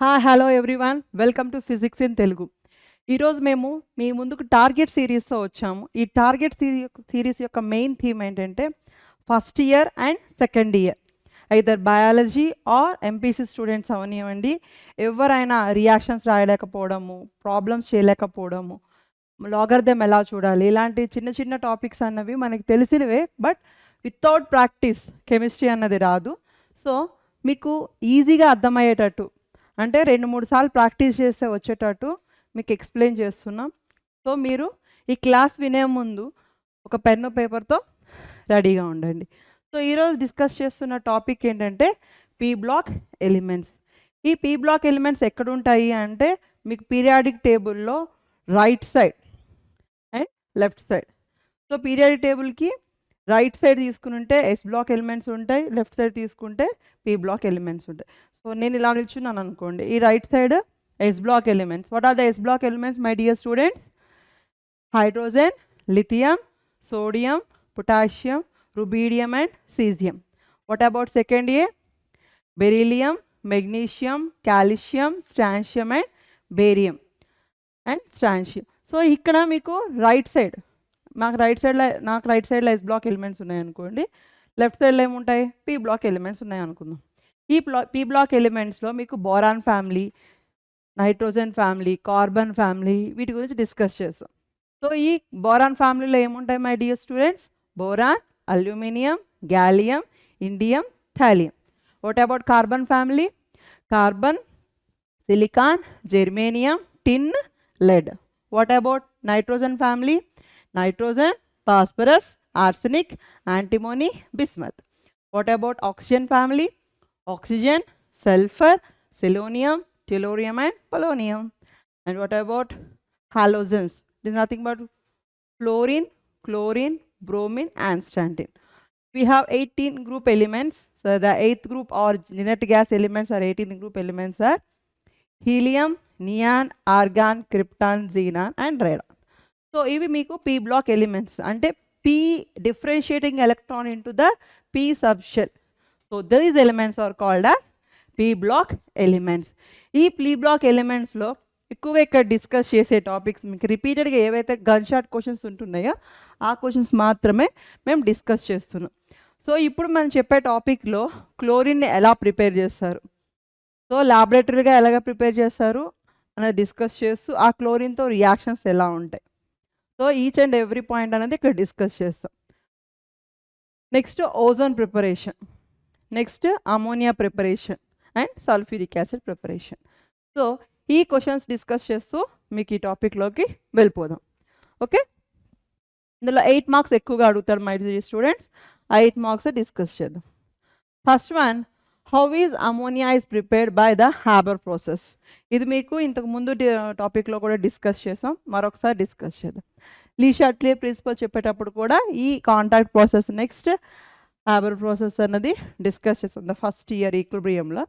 Hello everyone, welcome to physics in Telugu. ఈరోజు మేము మీ ముందుకు టార్గెట్ సిరీస్తో వచ్చాము. ఈ టార్గెట్ సిరీస్ యొక్క మెయిన్ థీమ్ ఏంటంటే first year and second year either biology are MPC students అవనివ్వండి, ఎవరైనా రియాక్షన్స్ రాయలేకపోవడము, ప్రాబ్లమ్స్ చేయలేకపోవడము, లాగర్థం ఎలా చూడాలి, ఇలాంటి చిన్న చిన్న టాపిక్స్ అన్నవి మనకి తెలిసినవే. బట్ వితౌట్ ప్రాక్టీస్ కెమిస్ట్రీ అన్నది రాదు. సో మీకు ఈజీగా అర్థమయ్యేటట్టు, అంటే 2-3 సార్లు ప్రాక్టీస్ చేస్తే వచ్చేటట్టు మీకు ఎక్స్ప్లెయిన్ చేస్తున్నాం. సో మీరు ఈ క్లాస్ వినే ముందు ఒక పెన్ను పేపర్తో రెడీగా ఉండండి. సో ఈరోజు డిస్కస్ చేస్తున్న టాపిక్ ఏంటంటే పీ బ్లాక్ ఎలిమెంట్స్. ఈ పీ బ్లాక్ ఎలిమెంట్స్ ఎక్కడ ఉంటాయి అంటే మీకు పీరియాడిక్ టేబుల్లో right side and left side. So periodic టేబుల్కి రైట్ సైడ్ తీసుకుంటే ఎస్ బ్లాక్ ఎలిమెంట్స్ ఉంటాయి, లెఫ్ట్ సైడ్ తీసుకుంటే పీ బ్లాక్ ఎలిమెంట్స్ ఉంటాయి. సో నేను ఇలా నిల్చున్నాను అనుకోండి, ఈ right side S block elements. What are the S block elements my dear students? Hydrogen, lithium, sodium, potassium, rubidium and caesium. What about second A? Beryllium, magnesium, calcium, strontium and barium and strontium. So ఇక్కడ మీకు right side, నాకు right సైడ్లో S block elements ఉన్నాయనుకోండి, left సైడ్లో ఏముంటాయి? P block elements ఉన్నాయనుకుందాం. ఈ P block ఎలిమెంట్స్లో మీకు boron family, nitrogen family, carbon family, వీటి గురించి డిస్కస్ చేస్తాం. సో ఈ బోరాన్ ఫ్యామిలీలో ఏముంటాయి my dear students? Boron, aluminium, gallium, indium, thallium. What about carbon family? Carbon, silicon, germanium, tin, lead. What about nitrogen family? Nitrogen, phosphorus, arsenic, antimony, bismuth. What about oxygen family? Oxygen, sulfur, selenium, tellurium and polonium. And what about halogens? It is nothing but fluorine, chlorine, bromine and strontium. We have 18 group elements. So the 8th group or inert gas elements or 18th group elements are helium, neon, argon, krypton, xenon and radon. So ఇవి మీకు P block elements, అంటే P differentiating electron into the P subshell. So these elements are called as P block elements. ఈ P block ఎలిమెంట్స్లో ఎక్కువగా ఇక్కడ discuss చేసే topics మీకు రిపీటెడ్గా ఏవైతే గన్ షాట్ క్వశ్చన్స్ ఉంటున్నాయో ఆ క్వశ్చన్స్ మాత్రమే మేము డిస్కస్ చేస్తున్నాం. సో ఇప్పుడు మనం చెప్పే టాపిక్లో క్లోరిన్ని ఎలా ప్రిపేర్ చేస్తారు, సో ల్యాబొరేటరీగా ఎలాగ ప్రిపేర్ చేస్తారు అనేది డిస్కస్ చేస్తూ ఆ క్లోరిన్తో రియాక్షన్స్ ఎలా ఉంటాయి, so each and every point అనేది ఇక్కడ డిస్కస్ చేస్తాం. Next ozone preparation, next ammonia preparation and sulphuric acid preparation. So ఈ క్వశ్చన్స్ డిస్కస్ చేస్తూ మీకు ఈ టాపిక్లోకి వెళ్ళిపోదాం. ఓకే, ఇందులో 8 మార్క్స్ ఎక్కువగా అడుగుతారు my dear students. 8 marks discuss చేద్దాం. First one, how is ammonia is prepared by the Haber process. ఇది మీకు ఇంతకు ముందు టాపిక్లో కూడా డిస్కస్ చేసాం, మరొకసారి డిస్కస్ చేద్దాం. లీ షాట్లియర్ ప్రిన్సిపల్ చెప్పేటప్పుడు కూడా ఈ contact process, next Haber process అన్నది డిస్కస్ చేసాం ద ఫస్ట్ ఇయర్ ఈక్విలిబ్రియంలో.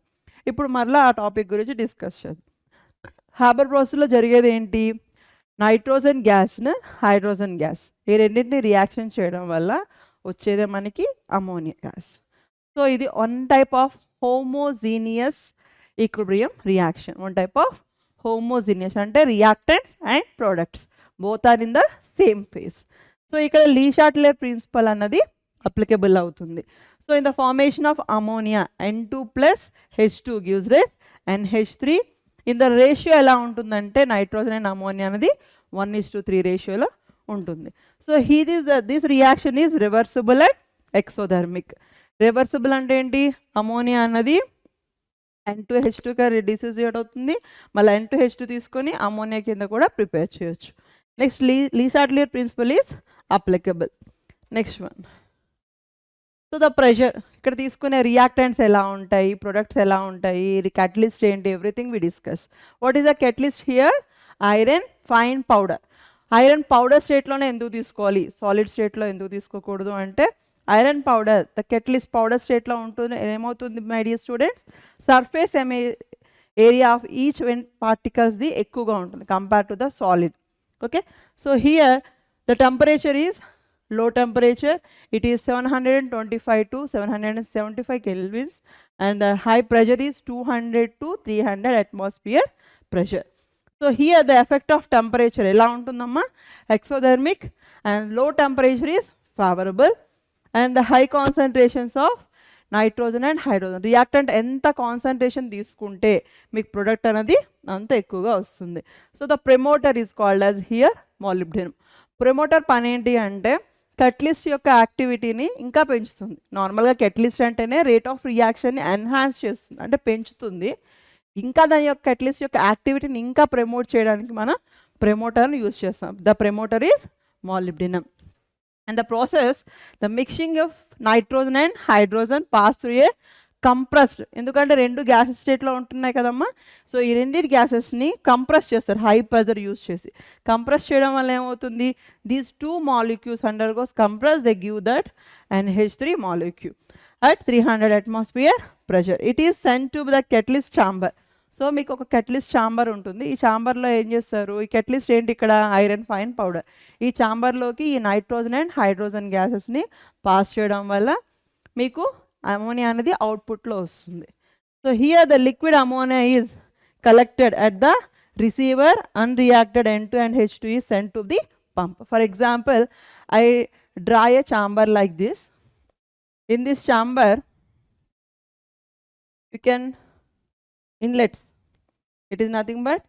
ఇప్పుడు మరలా ఆ టాపిక్ గురించి డిస్కస్ చేద్దాం. హ్యాబర్ ప్రాసెస్లో జరిగేది ఏంటి? నైట్రోజన్ గ్యాస్ను హైడ్రోజన్ గ్యాస్, ఈ రెండింటిని రియాక్షన్ చేయడం వల్ల వచ్చేదే మనకి అమోనియా గ్యాస్. సో ఇది one type of homogeneous equilibrium reaction. One type of homogeneous అంటే reactants and products both are in the same phase. So ఇక్కడ లీ షాట్లియర్ ప్రిన్సిపల్ అన్నది అప్లికబుల్ అవుతుంది. So in the formation of ammonia N2 + H2 gives rise NH3. In the ratio ఎలా ఉంటుందంటే nitrogen and ammonia అనేది 1:3 రేషియోలో ఉంటుంది. So this reaction is reversible and exothermic. Reversible అంటే ఏంటి? అమోనియా అన్నది N2H2గా డిసోసియేట్ అవుతుంది, మళ్ళీ N2H2 తీసుకొని అమోనియా కింద కూడా ప్రిపేర్ చేయొచ్చు. Next Le Chatelier principle is applicable. Next one, so the pressure, ఇక్కడ తీసుకునే రియాక్టెంట్స్ ఎలా ఉంటాయి, ప్రొడక్ట్స్ ఎలా ఉంటాయి, కెటలిస్ట్ ఏంటి, everything we discuss. What is the catalyst here? Iron fine powder. Iron powder స్టేట్లోనే ఎందుకు తీసుకోవాలి, సాలిడ్ స్టేట్లో ఎందుకు తీసుకోకూడదు అంటే iron powder the catalyst powder స్టేట్లో ఉంటుంది. ఏమవుతుంది my dear students? Surface area of each పార్టికల్స్ది ఎక్కువగా ఉంటుంది compare to the solid. Okay, so here the temperature is low temperature, it is 725 to 775 kelvins, and the high pressure is 200 to 300 atmosphere pressure. So here the effect of temperature ఎలా ఉంటుందమ్మా, exothermic, and low temperature is favorable, and the high concentrations of nitrogen and hydrogen reactant ఎంత concentration తీసుకుంటే మీకు product అనేది అంత ఎక్కువగా వస్తుంది. So the promoter is called as here molybdenum. Promoter పని ఏంటి అంటే కెటలిస్ట్ యొక్క యాక్టివిటీని ఇంకా పెంచుతుంది. నార్మల్గా కెటలిస్ట్ అంటేనే రేట్ ఆఫ్ రియాక్షన్ని ఎన్హాన్స్ చేస్తుంది, అంటే పెంచుతుంది. ఇంకా దాని యొక్క కెటలిస్ట్ యొక్క యాక్టివిటీని ఇంకా ప్రమోట్ చేయడానికి మనం ప్రమోటర్ని యూజ్ చేస్తాం. The promoter is molybdenum. And the process, the mixing of nitrogen and hydrogen pass through a compressed, ఎందుకంటే రెండు గ్యాసెస్ స్టేట్లో ఉంటున్నాయి కదమ్మా. సో ఈ రెండింటి గ్యాసెస్ని కంప్రెస్ చేస్తారు హై ప్రెజర్ యూజ్ చేసి. కంప్రెస్ చేయడం వల్ల ఏమవుతుంది, these two molecules undergoes compress, they give that NH3 molecule at 300 atmosphere pressure. It is sent to the catalyst chamber. So మీకు ఒక కెటలిస్ట్ ఛాంబర్ ఉంటుంది. ఈ ఛాంబర్లో ఏం చేస్తారు, ఈ కెటలిస్ట్ ఏంటి, ఇక్కడ ఐరన్ ఫైన్ పౌడర్. ఈ ఛాంబర్లోకి ఈ నైట్రోజన్ అండ్ హైడ్రోజన్ గ్యాసెస్ని పాస్ చేయడం వల్ల మీకు అమోనియా అనేది అవుట్పుట్లో వస్తుంది. So here the liquid ammonia is collected at the receiver, unreacted N2 and H2 is sent to the pump. For example, I draw a chamber like this. In this chamber you can inlets, it is nothing but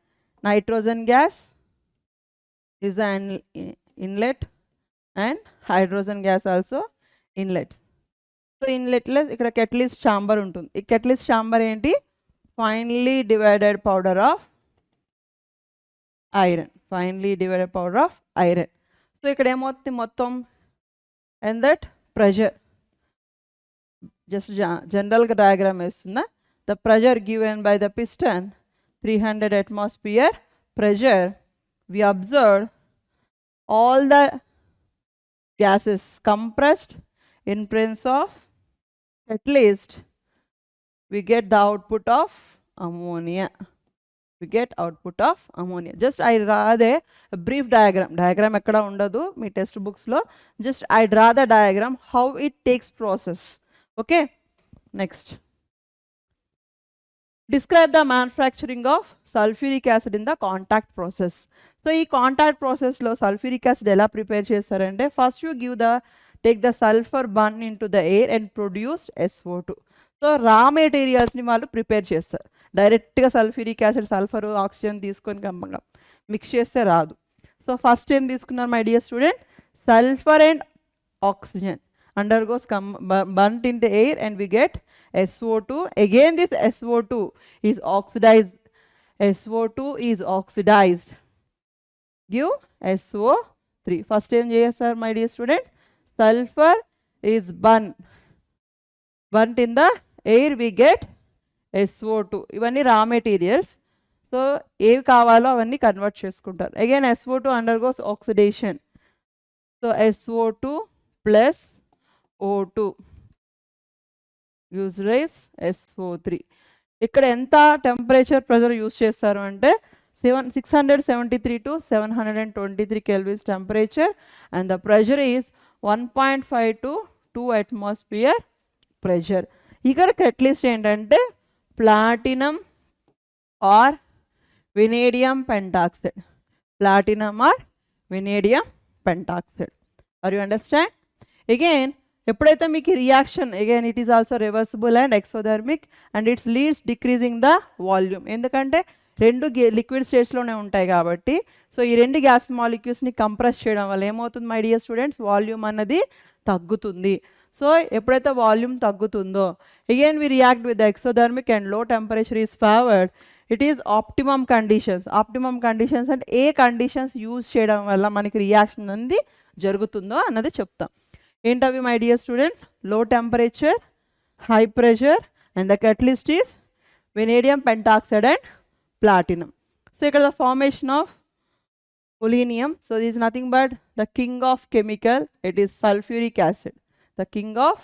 nitrogen gas is an inlet and hydrogen gas also inlets. So inletless ikkada catalyst chamber untundi. Ee catalyst chamber enti, finely divided powder of iron, finely divided powder of iron. So ikkada emotti mottham, and that pressure just general diagram istunda. The pressure given by the piston 300 atmosphere pressure, we observed all the gases compressed in presence of catalyst, we get the output of ammonia. We get output of ammonia. Just I draw a brief diagram ekkada undadu mee test books lo. Just I draw the diagram how it takes process. Okay, next. Describe the manufacturing of sulfuric acid in the contact process. So ఈ contact ప్రాసెస్లో sulphuric acid ఎలా prepare చేస్తారంటే, first you take the sulphur burn in to the air and produced SO2. So రా మెటీరియల్స్ని వాళ్ళు prepare చేస్తారు. డైరెక్ట్గా sulphuric acid sulphur oxygen తీసుకొని గమ్మంగా mix చేస్తే రాదు. సో ఫస్ట్ ఏం తీసుకున్నారు my dear student, sulphur and oxygen undergoes burnt in the air and we get SO2. Again this SO2 is oxidized. SO2 is oxidized, give SO3. First time sir my dear students, sulfur is burnt in the air, we get SO2. ఇవన్నీ రా materials. So ఏవి కావాలో అవన్నీ convert చేసుకుంటారు. Again SO2 undergoes oxidation. So SO2 plus O2 use rice SO3. ఇక్కడ ఎంత temperature pressure use చేస్తారు అంటే 673 to 723 kelvins temperature, and the pressure is 1.5 to 2 atmosphere pressure. ఇక్కడ కెటలిస్ట్ ఏంటంటే platinum or vanadium pentoxide, platinum or vanadium pentoxide. Are you understand? Again ఎప్పుడైతే మీకు reaction, again it is also reversible and exothermic and its leads decreasing the volume. ఎందుకంటే రెండు liquid స్టేట్స్లోనే ఉంటాయి కాబట్టి. So ఈ రెండు గ్యాస్ మాలిక్యూల్స్ని కంప్రెస్ చేయడం వల్ల ఏమవుతుంది మై డియర్ స్టూడెంట్స్, వాల్యూమ్ అన్నది తగ్గుతుంది. సో ఎప్పుడైతే వాల్యూమ్ తగ్గుతుందో, again we react with the exothermic and low temperature is favoured. It is optimum conditions. Optimum conditions అంటే ఏ కండిషన్స్ యూజ్ చేయడం వల్ల మనకి రియాక్షన్ అనేది జరుగుతుందో అన్నది చెప్తాం. ఏంటవి మై డియర్ స్టూడెంట్స్, లో temperature, high pressure, and the catalyst is vanadium pentoxide and platinum. So ఇక్కడ the formation of polonium. So this is nothing but the king of chemical, it is sulfuric acid. The king of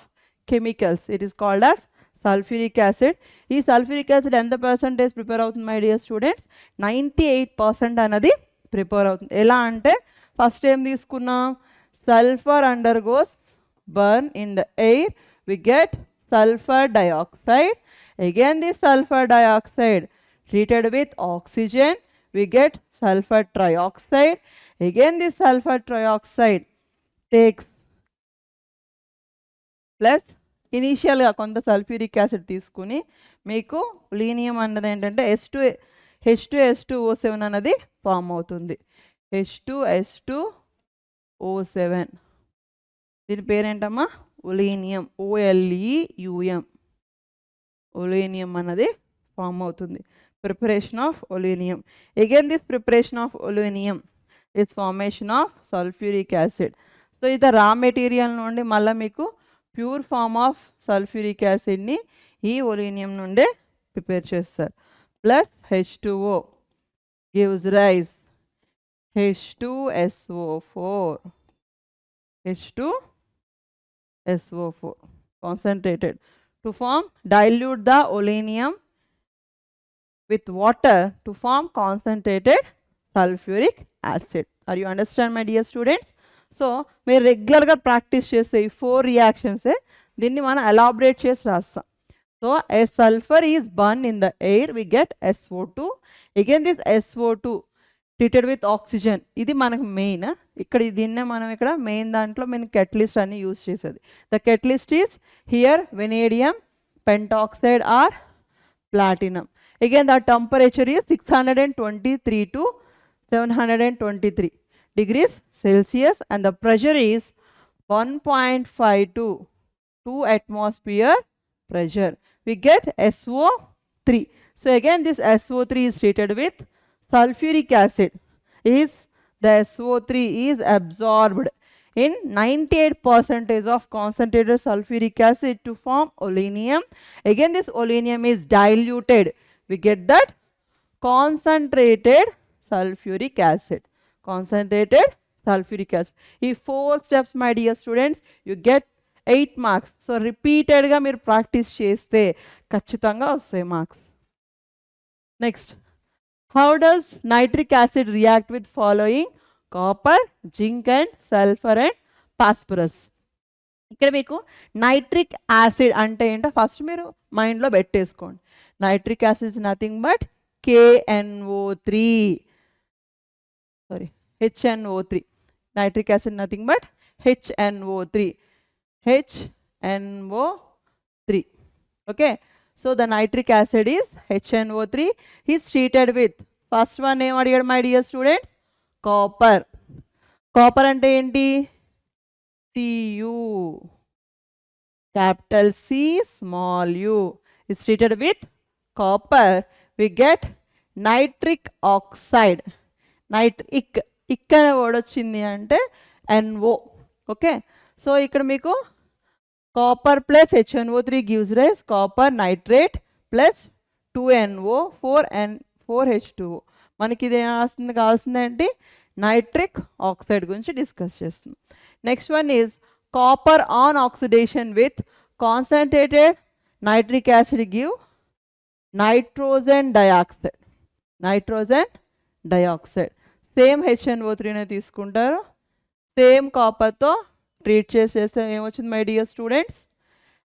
chemicals, it is called as sulfuric acid. ఈ sulfuric acid ఎంత percentage prepare అవుతుంది my dear students, 98% అనేది prepare అవుతుంది. ఎలా అంటే first ఏం తీసుకున్నాం, sulphur undergoes burn in the air, we get sulfur dioxide, Again this sulfur dioxide treated with oxygen, we get sulfur trioxide. Again this sulfur trioxide takes plus ఇనీషియల్గా కొంత sulphuric acid తీసుకుని మీకు లీనియం అన్నది ఏంటంటే H2S2O7 అన్నది form అవుతుంది. H2S2O7 దీని పేరేంటమ్మా ఒలీనియం, OLEUM. ఒలీనియం అన్నది ఫామ్ అవుతుంది. Preparation of oleum. Again this preparation of oleum is formation of sulphuric acid. So ఇది రా మెటీరియల్ నుండి మళ్ళీ మీకు ప్యూర్ ఫామ్ ఆఫ్ సల్ఫ్యూరిక్ యాసిడ్ని ఈ ఒలీనియం నుండే ప్రిపేర్ చేస్తారు. Plus H2O gives rise H2SO4. H2SO4 concentrated to form, dilute the olenium with water to form concentrated sulfuric acid. Are you understand my dear students? So మీరు రెగ్యులర్గా practice చేసే ఈ 4 రియాక్షన్సే దీన్ని మనం ఎలాబరేట్ చేసి రాస్తాం. So a sulphur is burn in the air, we get SO2. Again this SO2 treated with oxygen, ఇది మనకు మెయిన్. ఇక్కడ దీన్నే మనం ఇక్కడ మెయిన్ దాంట్లో మేము కెటలిస్ట్ అని యూజ్ చేసేది. The catalyst is here vanadium pentoxide or platinum. Again the temperature is 623 to 723 degrees Celsius and the pressure is 1.5 to 2 atmosphere pressure. We get SO3. So again this SO3 is treated with sulfuric acid. The SO3 is absorbed in 98% of concentrated sulfuric acid to form olenium. Again this olenium is diluted. We get that concentrated sulfuric acid. Concentrated sulfuric acid. ఈ 4 steps my dear students, you get 8 marks. So రిపీటెడ్గా మీరు practice చేస్తే ఖచ్చితంగా వస్తాయి marks. Next, how does nitric acid react with following copper, zinc and sulphur and phosphorus. ఇక్కడ మీకు nitric acid అంటే ఏంటో ఫస్ట్ మీరు మైండ్లో పెట్టేసుకోండి. Nitric acid is nothing but KNO3. Sorry, HNO3. Nitric acid nothing but HNO3. HNO3. Okay. So the nitric acid is HNO3. Is treated with, first one name adigaru my dear students, copper. Copper ante enti? Cu. Capital C small u. Is treated with copper. We get nitric oxide. Nitric, ఇక్కడ word వచ్చింది అంటే NO. Okay, so ఇక్కడ మీకు copper plus HNO3 gives rise copper nitrate plus 2NO 4H2O. మనకి ఇది కావాల్సింది ఏంటి? Nitric oxide గురించి డిస్కస్ చేస్తున్నాం. Next one is copper on oxidation with concentrated nitric acid give nitrogen dioxide. Nitrogen dioxide same HNO3నే తీసుకుంటారు, సేమ్ కాపర్తో ట్రీట్ చేసేస్తే ఏమొచ్చింది my dear students?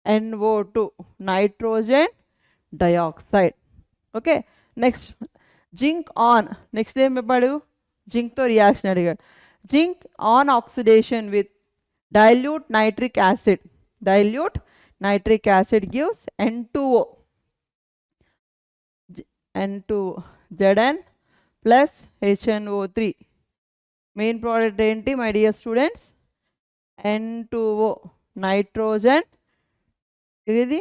NO2 nitrogen dioxide. Okay, next zinc on. Next ఏం చెప్పాడు? జింక్తో reaction అడిగాడు. Zinc on oxidation with dilute nitric acid. Dilute nitric acid gives N2O. Zn plus HNO3. Main product ఏంటి my dear students? N2O nitrogen. ఇది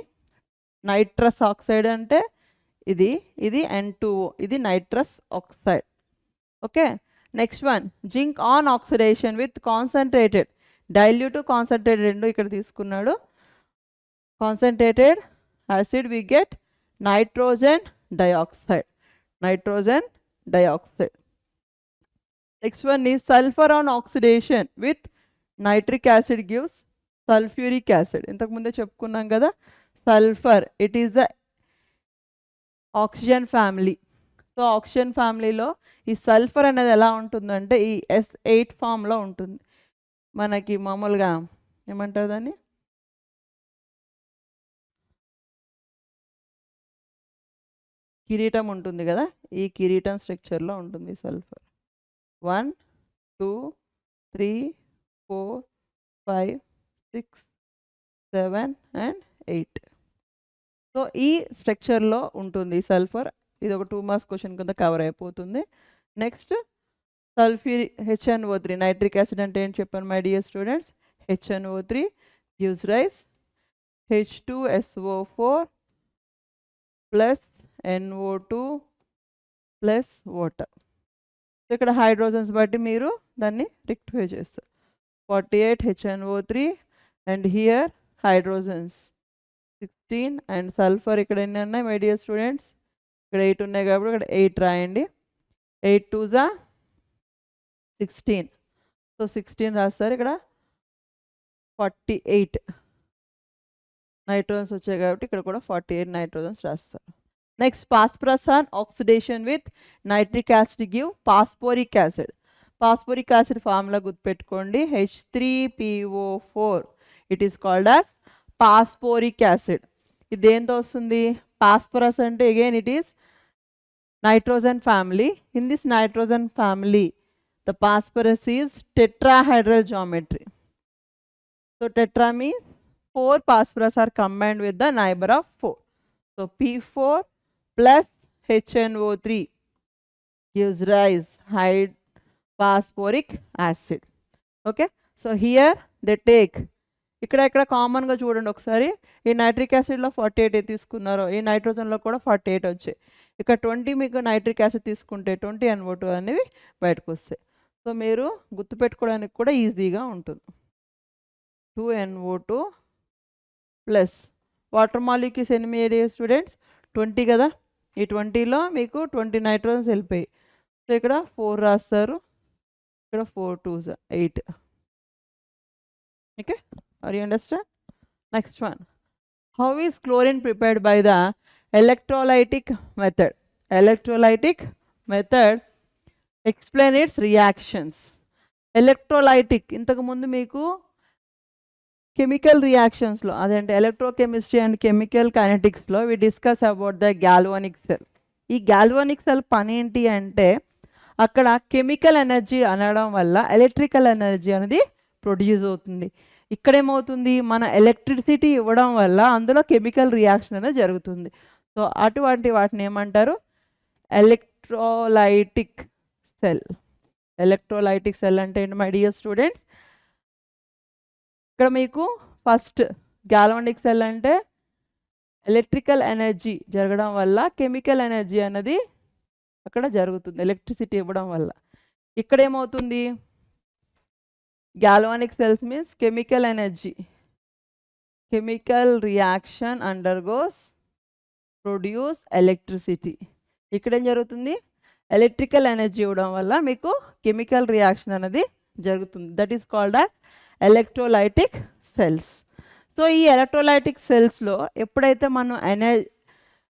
nitrous oxide అంటే ఇది N2O, ఇది nitrous oxide. Okay, next one zinc on oxidation with concentrated. Dilute concentrated రెండు ఇక్కడ తీసుకున్నాడు. Concentrated acid we get nitrogen dioxide. Nitrogen dioxide. Next one is sulfur on oxidation with nitric acid gives sulfuric acid. ఇంతకు ముందే చెప్పుకున్నాం కదా sulphur, it is the oxygen family. So oxygen ఫ్యామిలీలో ఈ sulphur అనేది ఎలా ఉంటుందంటే ఈ S8 ఫామ్లో ఉంటుంది. మనకి మామూలుగా ఏమంటారు దాన్ని? కిరీటం ఉంటుంది కదా, ఈ కిరీటం స్ట్రక్చర్లో ఉంటుంది సల్ఫర్. 1 2 3 4 5 6 7 and 8. సో ఈ స్ట్రక్చర్లో ఉంటుంది సల్ఫర్. ఇది ఒక 2 మార్క్స్ క్వశ్చన్ కింద కవర్ అయిపోతుంది. నెక్స్ట్ సల్ఫ్యూరి HNO3, నైట్రిక్ యాసిడ్ అంటే ఏంటి చెప్పాను my dear students. HNO3 gives rise H2SO4 plus NO2 plus water. ఇక్కడ హైడ్రోజన్స్ బట్టి మీరు దాన్ని రెక్టిఫై చేస్తారు. 48 HNO3 and here hydrogens 16 and sulphur ఇక్కడ ఎన్ని ఉన్నాయి మై డియర్ స్టూడెంట్స్, ఇక్కడ 8 ఉన్నాయి కాబట్టి ఇక్కడ 8 రాయండి. 8 2s 16. సో 16 రాస్తారు. ఇక్కడ 48 నైట్రోజన్స్ వచ్చాయి కాబట్టి ఇక్కడ కూడా 48 నైట్రోజన్స్ రాస్తారు. Next phosphorus on oxidation with nitric acid give phosphoric acid. Phosphoric acid formula గుర్తుపెట్టుకోండి, H3PO4. It is called as phosphoric acid. ఇది దేంతో వస్తుంది? ఫాస్ఫరస్ అంటే again it is nitrogen family. In this nitrogen family, the phosphorus is tetrahedral geometry. So tetra means 4 phosphorus are combined with the neighbor of 4. So P4 plus HNO3 gives rise high phosphoric acid. Okay, so here they take, ఇక్కడ కామన్గా చూడండి ఒకసారి, ఈ nitric యాసిడ్లో 48 తీసుకున్నారో ఈ నైట్రోజన్లో కూడా 48 వచ్చాయి. ఇక్కడ 20 మీకు నైట్రిక్ యాసిడ్ తీసుకుంటే 20 NO2 అనేవి బయటకు వస్తాయి. సో మీరు గుర్తుపెట్టుకోవడానికి కూడా ఈజీగా ఉంటుంది. 2 NO2 ప్లస్ వాటర్ మాలిక్యూల్స్ ఎన్ని స్టూడెంట్స్ 20 కదా, ఈ 20లో మీకు 20 నైట్రోజన్స్ వెళ్ళిపోయి. సో ఇక్కడ 4 రాస్తారు, ఇక్కడ 4 2s 8. Okay, are you understand? Next one, how is chlorine prepared by the electrolytic method? Electrolytic method explain its reactions. Electrolytic ఇంతకుముందు మీకు కెమికల్ రియాక్షన్స్లో, అదేంటే ఎలక్ట్రోకెమిస్ట్రీ అండ్ కెమికల్ కైనెటిక్స్లో we discuss about the galvanic cell. ఈ galvanic cell పని ఏంటి అంటే అక్కడ కెమికల్ ఎనర్జీ అనడం వల్ల ఎలక్ట్రికల్ ఎనర్జీ అనేది ప్రొడ్యూస్ అవుతుంది. ఇక్కడేమవుతుంది, మన ఎలక్ట్రిసిటీ ఇవ్వడం వల్ల అందులో కెమికల్ రియాక్షన్ అనేది జరుగుతుంది. సో అటువంటి వాటిని ఏమంటారు? Electrolytic cell. ఎలక్ట్రోలైటిక్ సెల్ అంటే ఏంటి మై డియర్ స్టూడెంట్స్? ఇక్కడ మీకు ఫస్ట్ గ్యాల్వానిక్ సెల్ అంటే ఎలక్ట్రికల్ ఎనర్జీ జరగడం వల్ల కెమికల్ ఎనర్జీ అనేది అక్కడ జరుగుతుంది, ఎలక్ట్రిసిటీ ఇవ్వడం వల్ల. ఇక్కడ ఏమవుతుంది, galvanic cells means chemical energy, chemical reaction undergoes produce electricity. ఇక్కడ ఏం జరుగుతుంది, ఎలక్ట్రికల్ ఎనర్జీ ఇవ్వడం వల్ల మీకు కెమికల్ రియాక్షన్ అనేది జరుగుతుంది. That is called as electrolytic cells. So ఈ ఎలక్ట్రోలైటిక్ సెల్స్లో ఎప్పుడైతే మనం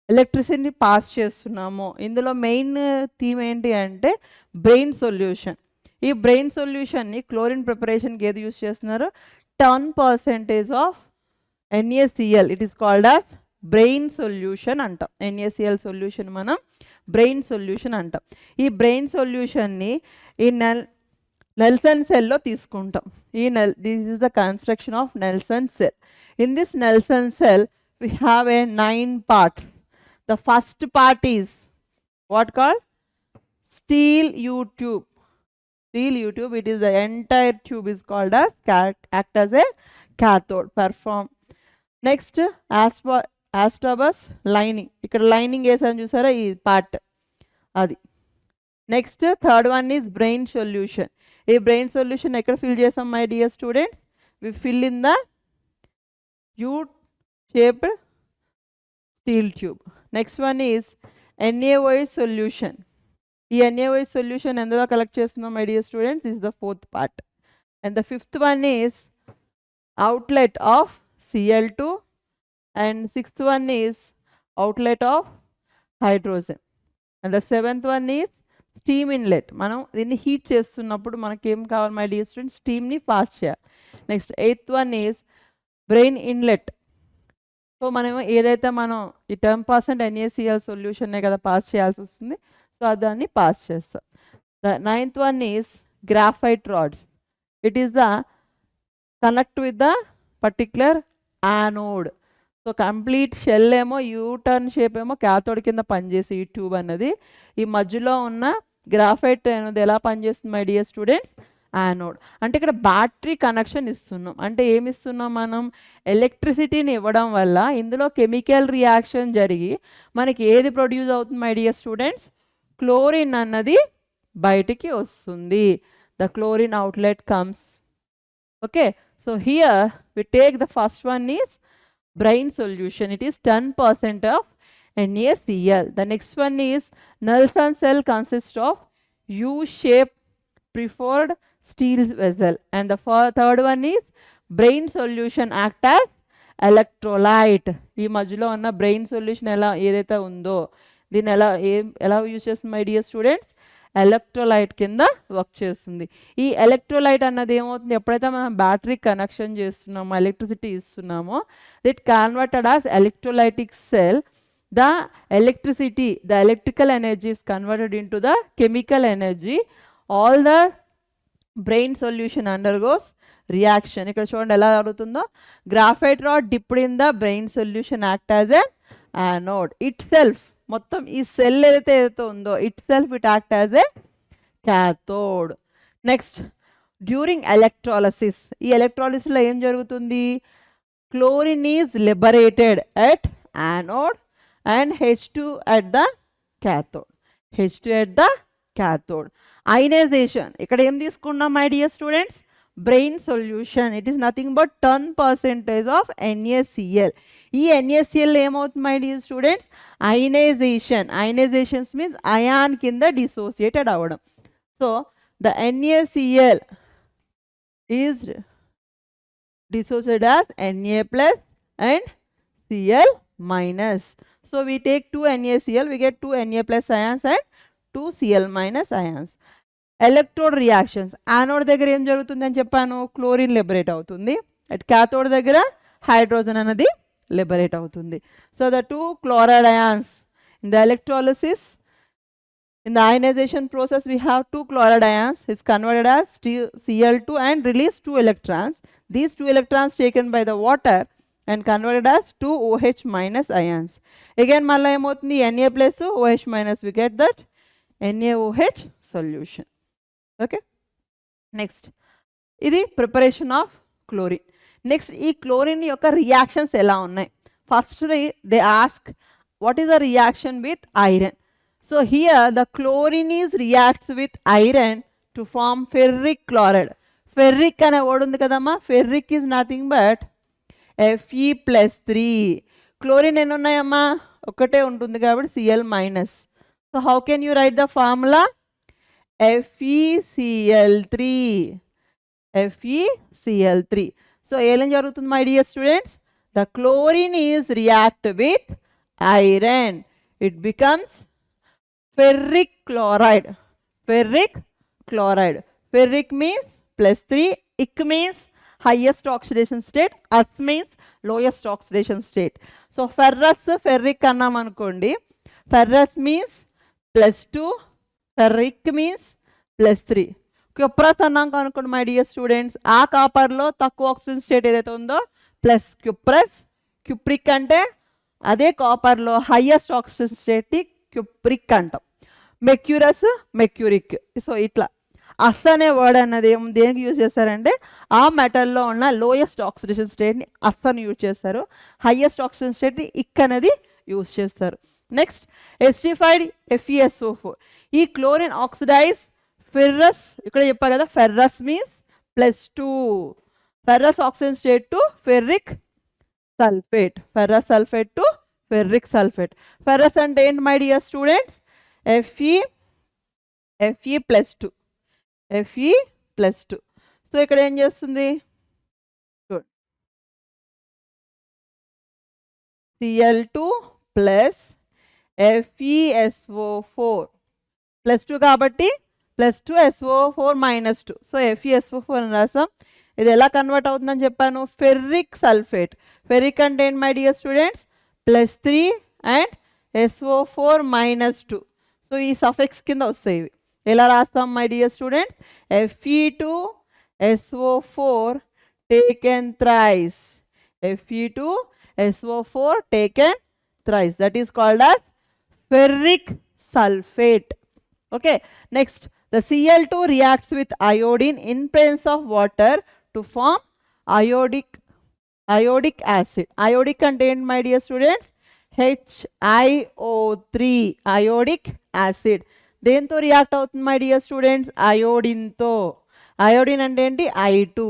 ఎలక్ట్రిసిటీని పాస్ చేస్తున్నామో ఇందులో మెయిన్ థీమ్ ఏంటి అంటే బ్రెయిన్ సొల్యూషన్. ఈ బ్రెయిన్ సొల్యూషన్ని క్లోరిన్ ప్రిపరేషన్కి ఏది యూస్ చేస్తున్నారు? 10% of NaCl. It is called as brain solution అంటాం. NaCl సొల్యూషన్ మనం బ్రెయిన్ సొల్యూషన్ అంటాం. ఈ బ్రెయిన్ సొల్యూషన్ని ఈ నెల్సన్ సెల్లో తీసుకుంటాం. This is the construction of Nelson cell. In this Nelson cell we have a 9 parts. The first part is what called steel U-tube. Steel U-tube, it is the entire tube is called as act as a cathode, perform. Next astabus lining. ఇక్కడ lining వేసాను చూసారా ఈ part అది. Next third one is brine solution. ఈ brine solution ఎక్కడ fill చేసాం my dear students? We fill in the U-shaped steel tube. Next one is NaOH solution. ఈ NaOH solution ఎందులో కలెక్ట్ చేస్తున్నాం my dear students? Is the fourth part. And the fifth one is outlet of Cl2 and sixth one is outlet of hydrogen. And the seventh one is steam inlet. మనం దీన్ని heat చేస్తున్నప్పుడు మనకేం కావాలి my dear students? స్టీమ్ని pass చేయాలి. Next eighth one is brain inlet. So మనం ఏదైతే మనం ఈ 10% NaCl సొల్యూషన్నే కదా పాస్ చేయాల్సి వస్తుంది. సో దాన్ని పాస్ చేస్తాం. The 9th one is graphite rods. It is the connect with the particular anode. So complete shell ఏమో యూటర్న్ షేప్ ఏమో క్యాథోడ్ కింద పనిచేసి ఈ ట్యూబ్ అన్నది, ఈ మధ్యలో ఉన్న గ్రాఫైట్ అనేది ఎలా పనిచేస్తుంది మై డియర్ స్టూడెంట్స్? యానోడ్. అంటే ఇక్కడ బ్యాటరీ కనెక్షన్ ఇస్తున్నాం. అంటే ఏమి ఇస్తున్నాం మనం? ఎలక్ట్రిసిటీని ఇవ్వడం వల్ల ఇందులో కెమికల్ రియాక్షన్ జరిగి మనకి ఏది ప్రొడ్యూస్ అవుతుంది మై డియర్ స్టూడెంట్స్? క్లోరిన్ అన్నది బయటికి వస్తుంది. The chlorine outlet comes. Okay, so here we take the first one is brine solution. It is 10% of NaCl. The next one is Knudsen cell consists of U-shaped preferred steel vessel. And the third one is brine solution act as electrolyte. ఈ మధ్యలో ఉన్న brain solution ఎలా ఏదైతే ఉందో దీన్ని ఎలా use చేస్తుంది my dear students? Electrolyte కింద వర్క్ చేస్తుంది. ఈ ఎలక్ట్రోలైట్ అన్నది ఏమవుతుంది? ఎప్పుడైతే మనం బ్యాటరీ కనెక్షన్ చేస్తున్నామో, ఎలక్ట్రిసిటీ ఇస్తున్నామో, దిట్ converted as electrolytic cell. The electricity, the electrical energy is converted into the chemical energy. All the brine solution undergoes reaction. ఇక్కడ చూడండి ఎలా జరుగుతుందో. Graphite rod dipped in the brine solution act as a anode. Itself, మొత్తం ఈ cell ఏదైతే ఉందో itself it act as a cathode. Next, during electrolysis. ఈ ఎలక్ట్రాలిసిస్లో ఏం జరుగుతుంది? Chlorine is liberated at anode and H2 at the cathode. H2 at the cathode. Ionization. ఇక్కడ ఏం తీసుకున్నాం my dear students? Brine solution. It is nothing but 10% of NaCl. ఈ NaCl ఏమవుతుంది my dear students? Ionization. Ionizations means ion కింద dissociated అవ్వడం. So the NaCl is dissociated as Na plus and Cl minus. So we take 2 NaCl, we get 2 Na plus ions and 2 Cl minus ions. Electrode reactions. Anode దగ్గర ఏం జరుగుతుంది అని చెప్పాను? Chlorine liberate అవుతుంది. At cathode దగ్గర hydrogen అనేది liberate అవుతుంది. So the 2 chloride ions in the electrolysis, in the ionization process, we have 2 chloride ions is converted as Cl2 and release 2 electrons. These 2 electrons taken by the water and converted as 2 OH minus ions. Again malla emoutundi Na plus OH minus, we get that NaOH solution. Okay, next ఇది preparation of chlorine. Next, ఈ chlorine యొక్క reactions ఎలా ఉన్నాయి? First they ask what is the reaction with iron. So here the chlorine is reacts with iron to form ferric chloride. Ferric అనే word ఉంది కదమ్మా. Ferric is nothing but Fe+3. Chlorine ఎన్ని ఉన్నాయమ్మా? ఒకటే ఉంటుంది కాబట్టి Cl minus. So how can you write the formula? FeCl3. FeCl3. So ఏం జరుగుతుంది my dear students? The chlorine is react with iron. It becomes ferric chloride. Ferric chloride. Ferric means +3. ఇక్ means highest oxidation state. As means lowest oxidation state. So ferrous ferric అన్నాం అనుకోండి. Ferrous means +2. Ferric means +3. Cuprous అన్నాం అనుకోండి my dear students. ఆ కాపర్లో తక్కువ oxygen state ఏదైతే ఉందో plus cuprous. Cupric అంటే అదే కాపర్లో హైయెస్ట్ ఆక్సిజన్ స్టేట్ని క్యూప్రిక్ అంటాం. మెక్యూరస్ మెక్యూరిక్. సో ఇట్లా అస్ అనే వర్డ్ అన్నది దేనికి యూజ్ చేస్తారంటే ఆ మెటల్లో ఉన్న లోయెస్ట్ ఆక్సిడేషన్ స్టేట్ని అస్ అని యూజ్ చేస్తారు. హైయెస్ట్ ఆక్సిజన్ స్టేట్ని ఇక్ అనేది యూజ్ చేస్తారు. Next, acidified FeSO4. ఈ క్లోరిన్ ఆక్సిడైజ్ ఫెర్రస్. ఇక్కడ చెప్పారు కదా, ferrous means +2. Ferrous oxygen state to ferric sulphate. Ferrous sulphate to ferric sulphate. Ferrous అంటే ఏంటి my dear students? Fe+2. Fe+2. So ఇక్కడ ఏం చేస్తుంది? Cl2 ప్లస్ FeSO4 +2 కాబట్టి +2 SO4 -2. సో FeSO4 అని రాసాం. ఇది ఎలా కన్వర్ట్ అవుతుందని చెప్పాను, ఫెర్రిక్ సల్ఫేట్. ఫెర్రిక్ అంటే ఏంటి my dear students, +3 and SO4-2. So ఈ సఫిక్స్ కింద వస్తాయి ఇవి. ఎలా రాస్తాం my dear students, Fe2SO4 taken thrice. Fe2SO4 taken thrice. That is called as ferric sulfate. Okay, next the Cl2 reacts with iodine in presence of water to form iodic acid. Iodic ante enti my dear students, HiO3 iodic acid. దేంతో react అవుతుంది my dear students, అయోడిన్తో. Iodine అంటే ఏంటి, I2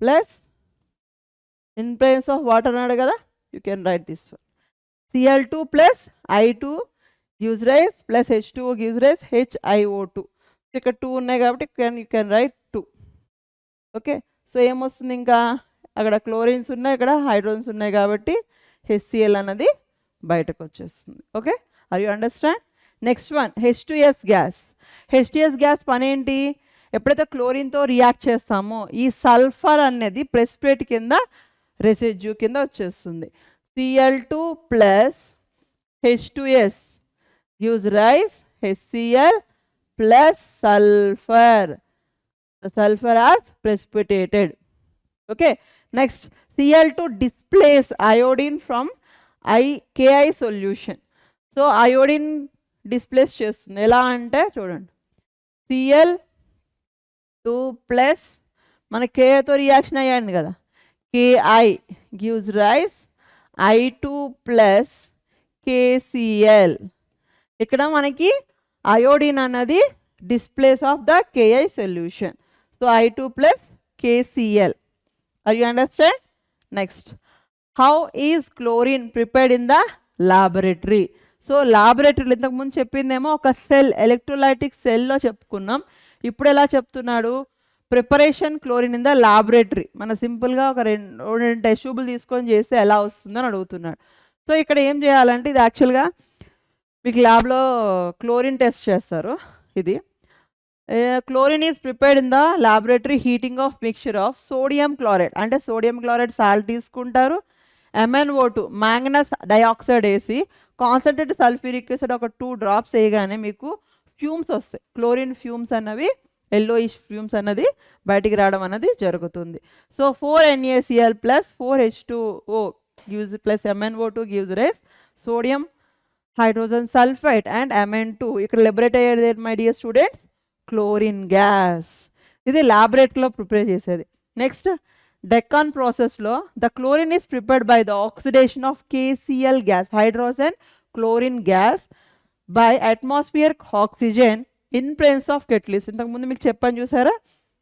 plus in presence of water అన్నాడు కదా, you can write this one. Cl2 plus I2 gives rise plus H2O gives rise HiO2. ఇక్కడ 2 ఉన్నాయి కాబట్టి you can write 2. Okay, so ఏమొస్తుంది, ఇంకా అక్కడ క్లోరిన్స్ ఉన్నాయి, ఇక్కడ హైడ్రోజన్స్ ఉన్నాయి కాబట్టి HCl అన్నది బయటకు వచ్చేస్తుంది. Okay, are you understand? Next one, H2S gas. H2S gas పని ఏంటి, ఎప్పుడైతే క్లోరిన్తో రియాక్ట్ చేస్తామో ఈ సల్ఫర్ అనేది ప్రెసిపిటేట్ కింద రెసిడ్యూ కింద వచ్చేస్తుంది. Cl2 plus H2S gives rise HCl plus sulfur. The sulfur is precipitated. Okay, next Cl2 displace iodine from Ki solution. So iodine displace చేస్తుంది. ఎలా అంటే చూడండి, Cl2 ప్లస్ మన Kతో రియాక్షన్ అయ్యింది కదా, Ki gives rise I2 plus KCl. ఇక్కడ మనకి iodine అన్నది displace of the Ki solution. So I2 plus KCl. Are you understand? Next, how is chlorine prepared in the laboratory. So లాబొరేటరీలో ఇంతకుముందు చెప్పిందేమో ఒక సెల్, ఎలక్ట్రోలైటిక్ సెల్లో చెప్పుకున్నాం. ఇప్పుడు ఎలా చెప్తున్నాడు, preparation chlorine in the laboratory. మన సింపుల్గా ఒక రెండు టెస్ట్ ట్యూబులు తీసుకొని చేస్తే ఎలా వస్తుందని అడుగుతున్నాడు. సో ఇక్కడ ఏం చేయాలంటే, ఇది యాక్చువల్గా మీకు ల్యాబ్లో క్లోరిన్ టెస్ట్ చేస్తారు. ఇది chlorine is prepared in the laboratory heating of mixture of sodium chloride. అంటే సోడియం క్లోరైడ్ సాల్ట్ తీసుకుంటారు, MnO2 మ్యాంగనస్ డైఆక్సైడ్ వేసి కాన్సన్ట్రేటెడ్ సల్ఫ్యూరిక్ యాసిడ్ ఒక 2 drops వేయగానే మీకు ఫ్యూమ్స్ వస్తాయి. క్లోరిన్ ఫ్యూమ్స్ అన్నవి, ఎల్లోయిష్ ఫ్యూమ్స్ అన్నది బయటికి రావడం అన్నది జరుగుతుంది. So 4NaCl plus 4H2O gives plus MnO2 gives rise sodium hydrogen sulphide and Mn2. ఇక్కడ లిబరేట్ అయ్యేది my dear students, chlorine gas. ఇది ల్యాబొరేటరీలో ప్రిపేర్ చేసేది. నెక్స్ట్, డెకాన్ ప్రాసెస్లో the chlorine is prepared by the oxidation of KCl gas, hydrogen chlorine gas, by atmospheric oxygen in presence of catalyst. ఇంతకుముందు మీకు చెప్పని చూసారా,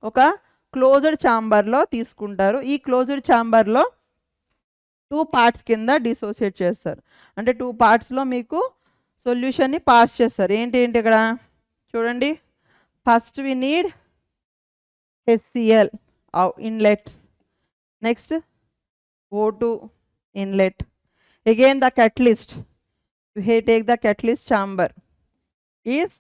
ఒక క్లోజ్డ్ ఛాంబర్లో తీసుకుంటారు. ఈ క్లోజ్డ్ ఛాంబర్లో 2 parts కింద డిసోసియేట్ చేస్తారు. అంటే 2 partsలో మీకు సొల్యూషన్ని పాస్ చేస్తారు. ఏంటి ఇక్కడ చూడండి, first we need HCl inlets, next O2 inlet, again the catalyst, you take the catalyst chamber is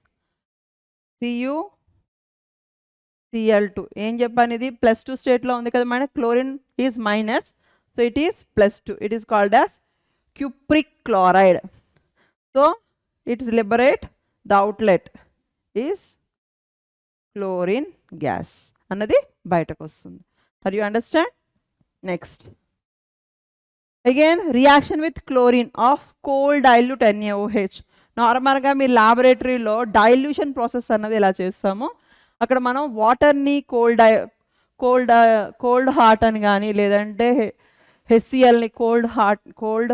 CuCl2. ఏం చెప్పాను, ఇది +2 స్టేట్లో ఉంది కదా madam, chlorine is minus, so it is +2. It is called as cupric chloride. So it is liberate, the outlet is chlorine gas అన్నది బయటకు వస్తుంది. Are you understand? Next, again reaction with chlorine of cold dilute NaOH. నార్మల్గా మీ లాబొరేటరీలో dilution process అన్నది ఎలా చేస్తామో అక్కడ మనం వాటర్ని కోల్డ్ హాట్ అని కానీ లేదంటే HClని కోల్డ్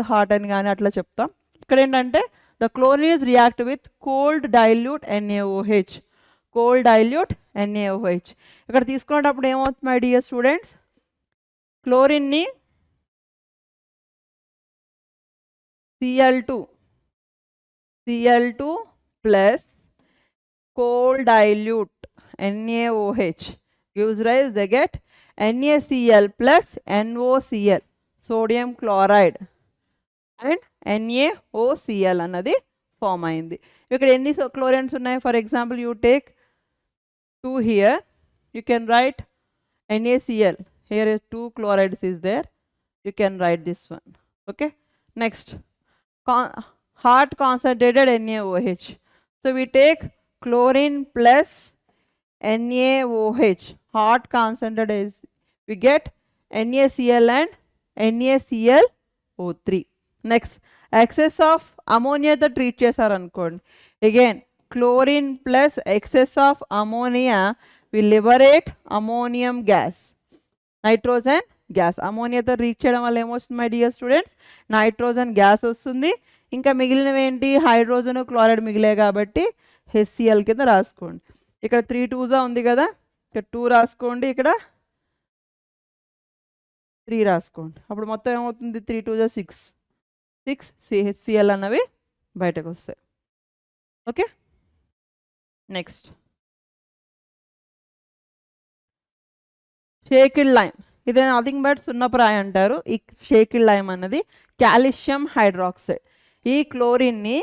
హాట్ అని కానీ అట్లా చెప్తాం. ఇక్కడ ఏంటంటే the chlorine is react with cold dilute NaOH. ఇక్కడ తీసుకునేటప్పుడు ఏమవుతుంది మై డియర్ స్టూడెంట్స్, క్లోరిన్ని Cl2 plus cold dilute NaOH gives rise, they get NaCl plus NOCl, sodium chloride and NaOCl అన్నది ఫామ్ అయింది. ఇక్కడ ఎన్ని క్లోరిన్స్ ఉన్నాయి, for example you take 2 here. You can write NaCl. Here is 2 chlorides is there. You can write this one. Okay. Next, hot concentrated NaOH. So we take chlorine plus NaOH. Hot concentrated is, we get NaCl and NaClO3. Next, excess of ammonia తో treat చేశారనుకోండి, again chlorine plus excess of ammonia will liberate ammonium gas, nitrogen gas. అమోనియాతో treat చేయడం వల్ల ఏమొస్తుంది my dear students? Nitrogen gas వస్తుంది. ఇంకా మిగిలినవి ఏంటి? హైడ్రోజన్ క్లోరైడ్ మిగిలాయి కాబట్టి HCl కింద రాసుకోండి. ఇక్కడ 3 2s ఉంది కదా, ఇక్కడ 2 రాసుకోండి, ఇక్కడ 3 రాసుకోండి. అప్పుడు మొత్తం ఏమవుతుంది? 3 2s 6 HCl అన్నవి బయటకు వస్తాయి. ఓకే. Next, slaked lime. ఇది నథింగ్ బట్ సున్నప్రాయ అంటారు. ఈ షేకిడ్ లైమ్ అన్నది కాల్షియం హైడ్రాక్సైడ్. ఈ క్లోరిన్ని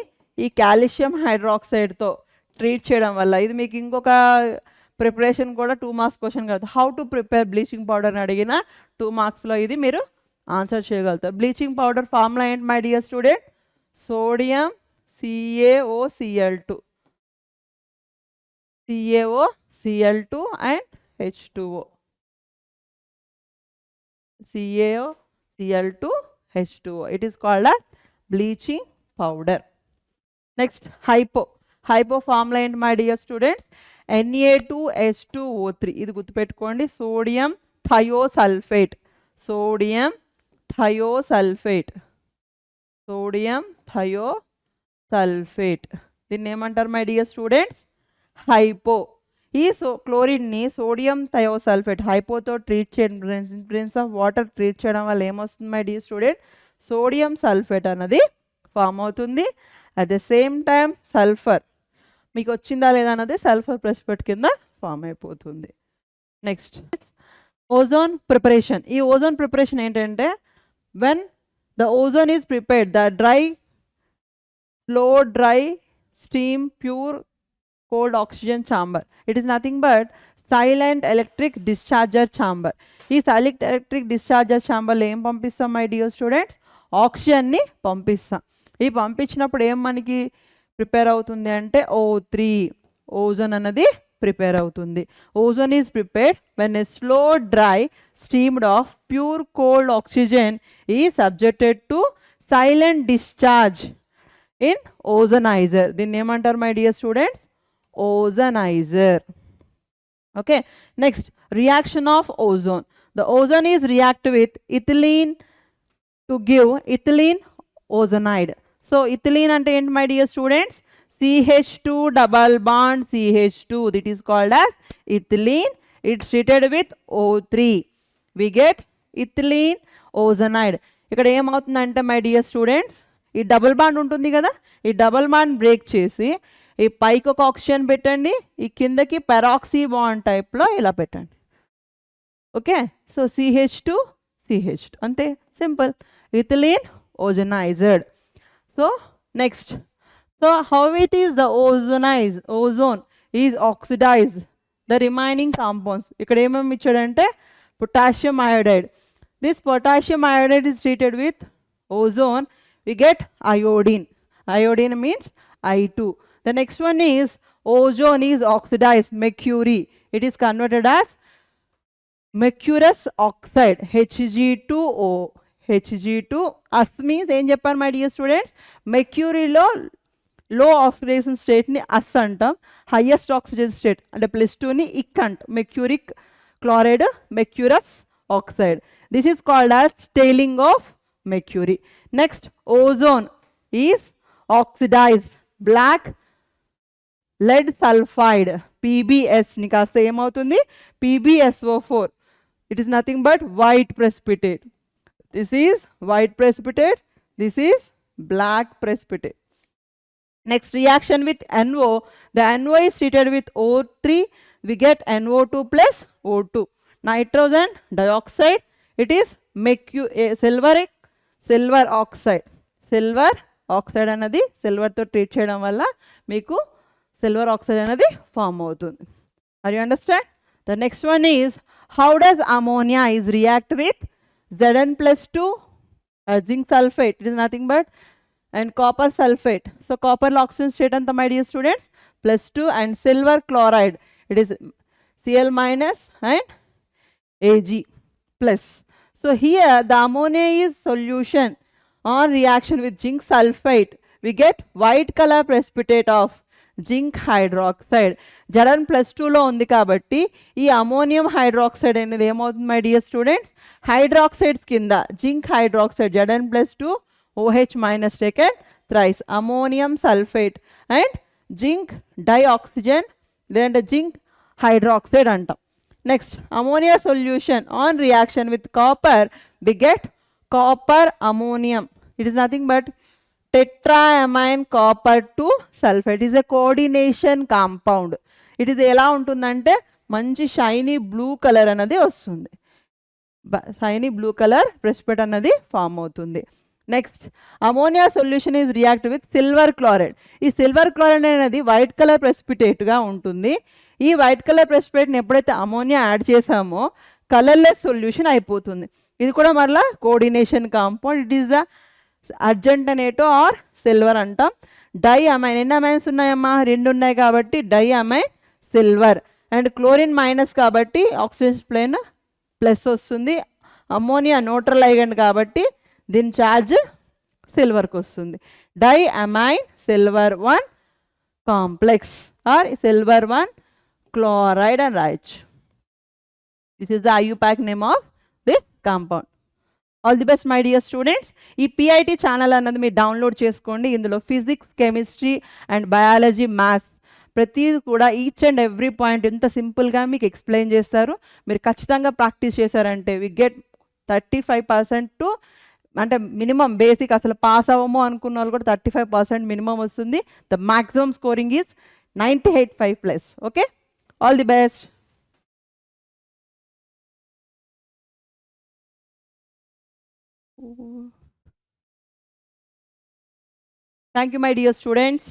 ఈ కాల్షియం హైడ్రాక్సైడ్తో ట్రీట్ చేయడం వల్ల, ఇది మీకు ఇంకొక ప్రిపరేషన్ కూడా 2 మార్క్స్ క్వశ్చన్ కాదు. How to prepare bleaching powder అని అడిగిన 2 మార్క్స్లో ఇది మీరు ఆన్సర్ చేయగలుగుతారు. బ్లీచింగ్ పౌడర్ ఫార్ములా ఏంటి my dear student? Sodium CaOCl2 and H2O. CaOCl2H2O. It is called as bleaching powder. Next, hypo formula ఏంటి మై డియర్ స్టూడెంట్స్? Na2H2O3. ఇది గుర్తుపెట్టుకోండి. Sodium thiosulphate. దీన్ని ఏమంటారు మై డియర్ స్టూడెంట్స్? హైపో. ఈ క్లోరిన్ని సోడియం థయోసల్ఫేట్ హైపోతో ట్రీట్ చేయడం, prince of water treat చేయడం వల్ల ఏమొస్తుంది my dear student? Sodium sulphate అన్నది ఫామ్ అవుతుంది. At the same time sulphur మీకు వచ్చిందా లేదా అన్నది సల్ఫర్ ప్రెసిపిటేట్ కింద ఫామ్ అయిపోతుంది. Next, ozone preparation. ఈ ఓజోన్ ప్రిపరేషన్ ఏంటంటే, when the ozone is prepared, the slow dry steam pure cold oxygen chamber, it is nothing but silent electric discharger chamber. ఈ silent electric డిశ్చార్జర్ ఛాంబర్లో ఏం పంపిస్తాం my dear students? ఆక్సిజన్ని పంపిస్తాం. ఈ పంపించినప్పుడు ఏం మనకి ప్రిపేర్ అవుతుంది అంటే O3, ఓజోన్ అన్నది ప్రిపేర్ అవుతుంది. Ozone is prepared when a slow dry steamed of pure cold oxygen is subjected to silent discharge in ozonizer. దీన్ని ఏమంటారు మై డియర్ స్టూడెంట్స్? Ozonizer. Okay. Next, reaction of ozone. The ozone is react with ethylene to give ethylene ozonide. So ethylene అంటే ఏంటి my dear students? CH2 double bond CH2. That is called as ethylene. It's treated with O3. We get ethylene ozonide. ఇక్కడ ఏమవుతుందంటే my dear students, ఈ double bond ఉంటుంది కదా, ఈ double bond break చేసి ఈ పైకి ఒక ఆక్సిజన్ పెట్టండి, ఈ కిందకి పెరాక్సీ బాండ్ టైప్లో ఇలా పెట్టండి. ఓకే. సో CH2 అంతే, simple. Ethylene ozonized. So next, so how it is the ozone is oxidize the remaining compounds. ఇక్కడ ఏమేమి ఇచ్చాడంటే potassium iodide. This potassium iodide is treated with ozone. We get iodine. Iodine means I2. The next one is ozone is oxidized mercury. It is converted as mercurous oxide Hg2O. Hg2 as means ఏం చెప్పాను my dear students? మెర్క్యూరీలో లో oxidation స్టేట్ని అస్ అంటాం, highest oxidation state అంటే +2ని ఇక్ అంటాం. Mercuric chloride mercurous oxide. This is called as styling of mercury. Next, ozone is oxidized black lead sulfide PbS ని కాస్త ఏమవుతుంది? PbSO4. It is nothing but white precipitate. This is white precipitate, this is black precipitate. Next, reaction with NO. The NO is treated with O3. We get NO2 plus O2. Nitrogen dioxide, it is silver oxide అన్నది సిల్వర్తో treat చేయడం వల్ల మీకు silver oxide అనేది form అవుతుంది. Are you understand? The next one is, how does ammonia is react with Zn plus 2 zinc sulfate? It is nothing but and copper sulfate. So copper oxygen state anta my dear students +2 and silver chloride. It is Cl minus and Ag plus. So here the ammonia is solution on reaction with zinc sulfate. We get white color precipitate of zinc hydroxide. జడన్ +2లో ఉంది కాబట్టి ఈ ammonium hydroxide అనేది ఏమవుతుంది my dear students, hydroxides కింద zinc hydroxide జడన్ +2 OH minus taken thrice ammonium sulphate and zinc dioxygen లేదంటే జింక్ హైడ్రాక్సైడ్ అంటాం. Next ammonia solution on reaction with copper we get copper ammonium. It is nothing but tetraamine copper to sulfate is a coordination compound. It is ఎలా ఉంటుందంటే మంచి shiny blue colour అనేది వస్తుంది, shiny blue colour precipitate అన్నది form అవుతుంది. Next ammonia solution is react with silver chloride. ఈ silver chloride అనేది white colour ప్రెసిపిటేట్గా ఉంటుంది. ఈ వైట్ కలర్ ప్రెసిపిటేట్ని ఎప్పుడైతే అమోనియా యాడ్ చేసామో కలర్లెస్ సొల్యూషన్ అయిపోతుంది. ఇది కూడా మరలా coordination compound. It is the అర్జెంటనేటో ఆర్ సిల్వర్ అంటాం. డై అమైన్ ఎన్ని అమైన్స్ ఉన్నాయమ్మా, 2 ఉన్నాయి కాబట్టి di amine silver. And chlorine minus కాబట్టి ఆక్సిజన్ ప్లేన్ ప్లస్ వస్తుంది. అమోనియా న్యూట్రల్ ఐగండ్ కాబట్టి దీని ఛార్జ్ సిల్వర్కి వస్తుంది. Die amine silver 1 complex or silver 1 chloride అని రాయొచ్చు. This is the IUPAC name of this compound. All the best my dear students. ఈ PIT channel అన్నది మీరు డౌన్లోడ్ చేసుకోండి. ఇందులో physics, chemistry and biology, maths ప్రతిదీ కూడా ఈచ్ అండ్ ఎవ్రీ పాయింట్ ఎంత సింపుల్గా మీకు ఎక్స్ప్లెయిన్ చేస్తారు. మీరు ఖచ్చితంగా ప్రాక్టీస్ చేశారంటే వి గెట్ 35% టు అంటే మినిమం బేసిక్ అసలు పాస్ అవ్వము అనుకున్న వాళ్ళు కూడా 35% మినిమం వస్తుంది. The maximum scoring is 98.5+. Okay, all the best. Thank you my dear students.